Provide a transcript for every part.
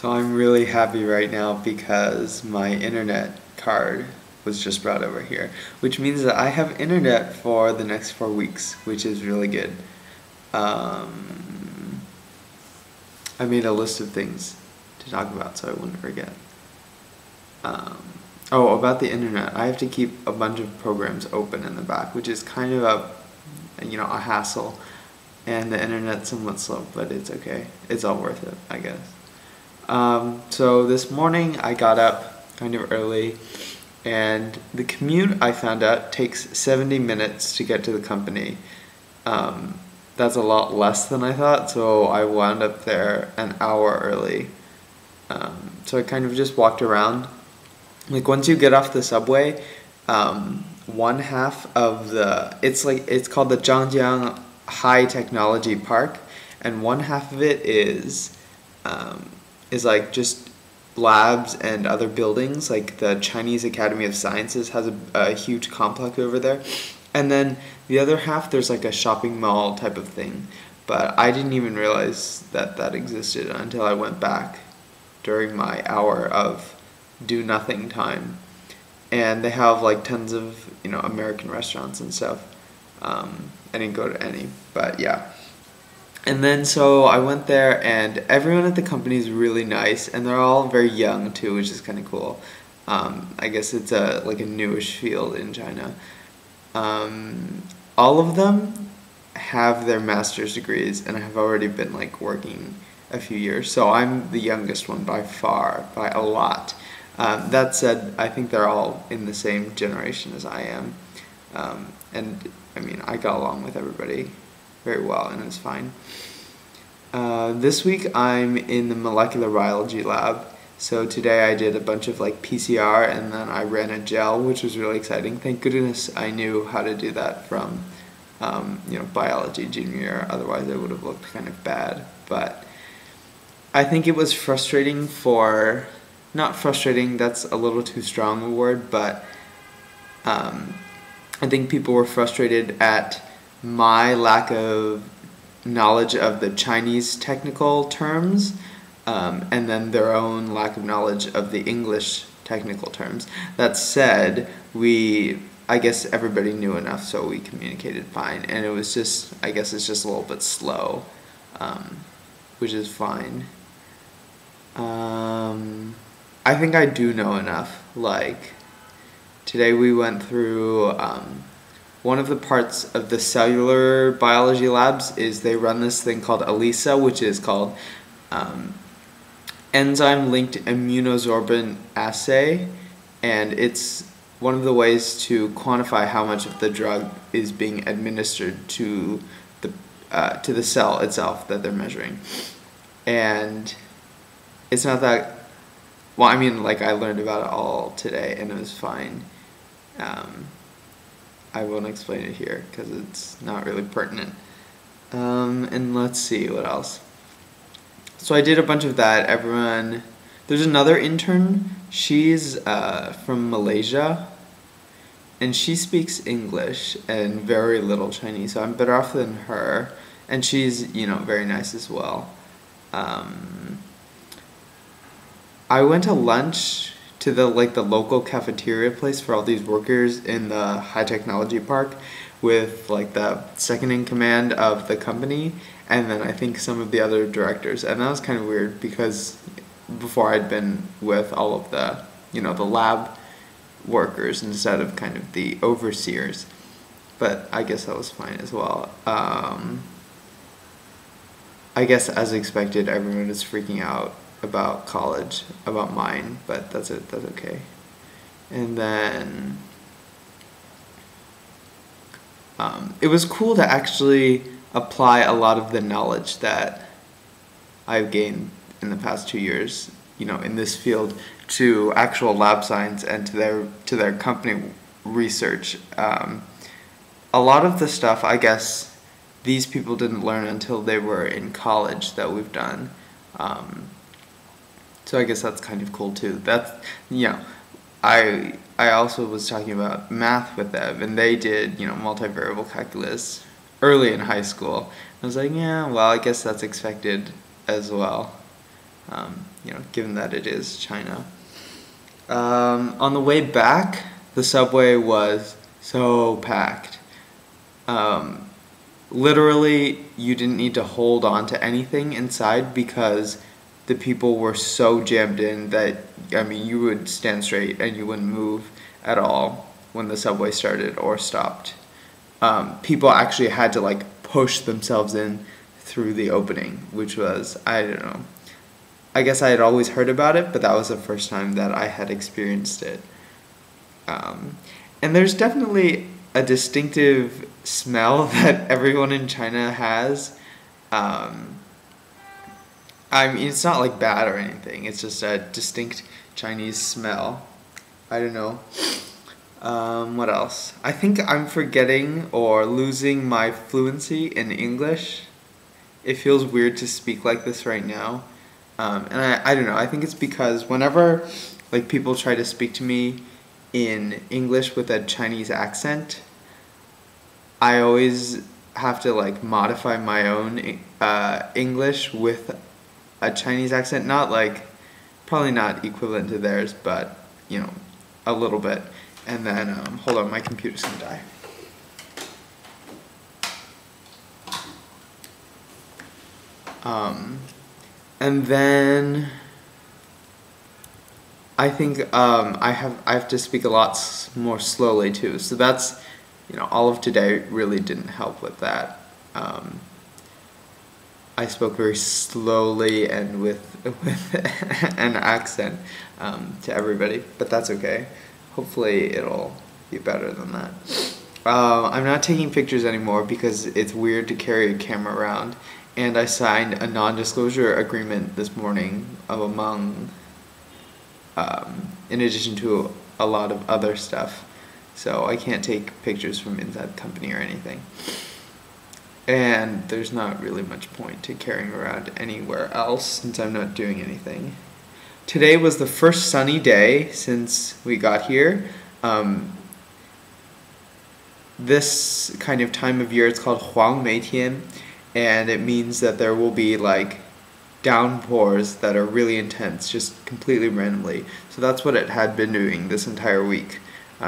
So I'm really happy right now because my internet card was just brought over here, which means that I have internet for the next 4 weeks, which is really good. Um, I made a list of things to talk about so I wouldn't forget. Um, oh, about the internet, I have to keep a bunch of programs open in the back, which is kind of a hassle, and the internet's somewhat slow, but it's okay. It's all worth it, I guess. So this morning I got up kind of early, and the commute, I found out, takes 70 minutes to get to the company. That's a lot less than I thought, so I wound up there an hour early. So I kind of just walked around. Like once you get off the subway, one half of it's called the Zhangjiang High Technology Park, and one half of it is like just labs and other buildings. Like the Chinese Academy of Sciences has a huge complex over there, and then the other half there's like a shopping mall type of thing. But I didn't even realize that that existed until I went back during my hour of do nothing time, and they have like tons of American restaurants and stuff. I didn't go to any, but yeah. And then so I went there, and everyone at the company is really nice, and they're all very young too, which is kind of cool. I guess it's like a newish field in China. All of them have their master's degrees, and I have already been like working a few years, so I'm the youngest one by far, by a lot. That said, I think they're all in the same generation as I am, and I mean I got along with everybody very well, and it was fine. This week I'm in the molecular biology lab. So today I did a bunch of like PCR, and then I ran a gel, which was really exciting. Thank goodness I knew how to do that from biology junior year. Otherwise I would have looked kind of bad. But I think it was frustrating not frustrating, that's a little too strong a word, but I think people were frustrated at my lack of knowledge of the Chinese technical terms, and then their own lack of knowledge of the English technical terms. That said, I guess everybody knew enough, so we communicated fine, and it was just, I guess it's just a little bit slow, which is fine. I think I do know enough. Like, today we went through, one of the parts of the cellular biology labs is they run this thing called ELISA, which is called enzyme-linked immunosorbent assay, and it's one of the ways to quantify how much of the drug is being administered to the cell itself that they're measuring. And it's not that, well, I mean, like, I learned about it all today, and it was fine. I won't explain it here because it's not really pertinent. And let's see what else. So I did a bunch of that. There's another intern. She's from Malaysia, and she speaks English and very little Chinese, so I'm better off than her. And she's very nice as well. I went to lunch to the local cafeteria place for all these workers in the high technology park with like the second in command of the company, and then I think some of the other directors, and that was kind of weird because before I'd been with all of the the lab workers instead of kind of the overseers, but I guess that was fine as well. I guess as expected everyone is freaking out about college, about mine, but that's okay. And then it was cool to actually apply a lot of the knowledge that I've gained in the past 2 years, in this field, to actual lab science and to their company research. A lot of the stuff, I guess, these people didn't learn until they were in college that we've done. So I guess that's kind of cool too. I also was talking about math with them, and they did multivariable calculus early in high school. I was like, yeah, well, I guess that's expected as well. given that it is China. On the way back, the subway was so packed. Literally, you didn't need to hold on to anything inside because the people were so jammed in that, you would stand straight and you wouldn't move at all when the subway started or stopped. People actually had to like push themselves in through the opening, which was, I don't know. I guess I had always heard about it, but that was the first time that I had experienced it. And there's definitely a distinctive smell that everyone in China has. It's not like bad or anything. It's just a distinct Chinese smell. I don't know. What else? I think I'm forgetting or losing my fluency in English. It feels weird to speak like this right now. And I don't know. I think it's because whenever like people try to speak to me in English with a Chinese accent, I always have to like modify my own English with a Chinese accent. Not like, probably not equivalent to theirs, but a little bit. And then, hold on, my computer's gonna die. And then I think I have to speak a lot more slowly too. So that's, all of today really didn't help with that. I spoke very slowly and with an accent to everybody, but that's okay. Hopefully it'll be better than that. I'm not taking pictures anymore because it's weird to carry a camera around, and I signed a non-disclosure agreement this morning among, in addition to a lot of other stuff, so I can't take pictures from inside the company or anything. And there's not really much point to carrying around anywhere else since I'm not doing anything. Today was the first sunny day since we got here. This kind of time of year, it's called Huang Mei Tian, and it means that there will be like downpours that are really intense, just completely randomly. So that's what it had been doing this entire week,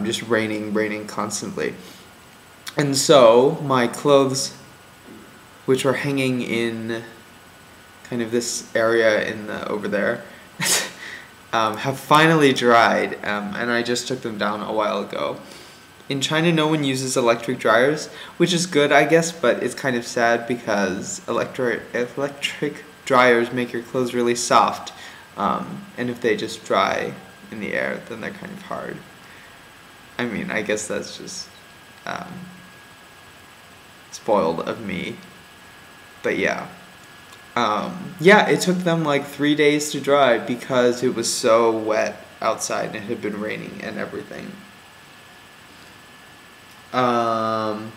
just raining constantly. And so my clothes, which were hanging in kind of this area over there, have finally dried, and I just took them down a while ago. In China, no one uses electric dryers, which is good, I guess, but it's kind of sad because electric dryers make your clothes really soft, and if they just dry in the air, then they're kind of hard. I guess that's just spoiled of me, but yeah. It took them like 3 days to dry because it was so wet outside and it had been raining and everything. And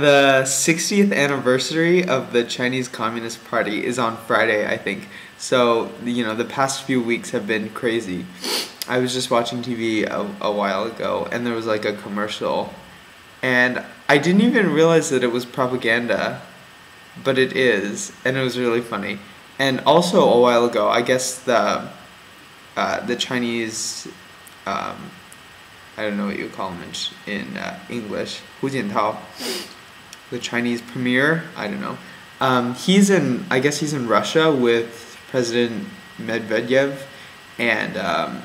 the 60th anniversary of the Chinese Communist Party is on Friday, I think. So, the past few weeks have been crazy. I was just watching TV a while ago, and there was like a commercial, and I didn't even realize that it was propaganda, but it is, and it was really funny. And also a while ago, I guess the Chinese, I don't know what you call him in English, Hu Jintao, the Chinese premier, I don't know. I guess he's in Russia with President Medvedev, and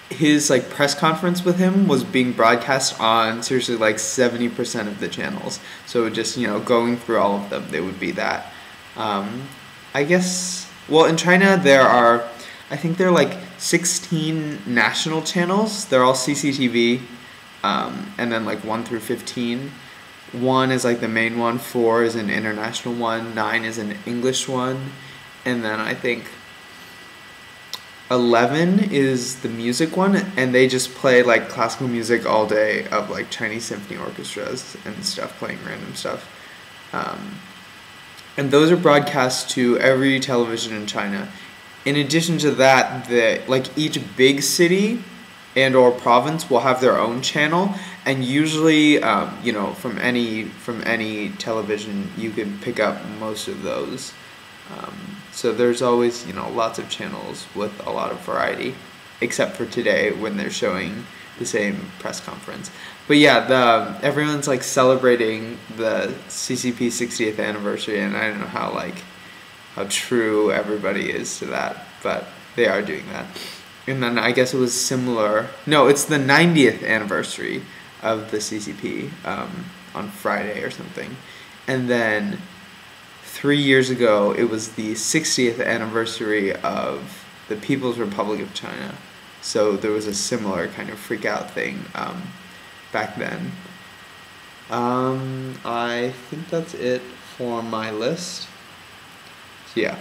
his like press conference with him was being broadcast on seriously like 70% of the channels. So just, going through all of them, they would be that. I guess, well, in China I think there are like 16 national channels. They're all CCTV, and then like 1 through 15. 1 is like the main one, 4 is an international one, 9 is an English one, and then I think 11 is the music one, and they just play like classical music all day of like Chinese symphony orchestras and stuff, playing random stuff. And those are broadcast to every television in China. In addition to that, each big city and or province will have their own channel, And usually, from any television, you can pick up most of those. So there's always, lots of channels with a lot of variety, except for today when they're showing the same press conference. But yeah, everyone's like celebrating the CCP 60th anniversary, and I don't know how true everybody is to that, but they are doing that. And then I guess it was similar. No, it's the 90th anniversary of the CCP on Friday or something. And then 3 years ago, it was the 60th anniversary of the People's Republic of China. So there was a similar kind of freak out thing back then. I think that's it for my list. So yeah.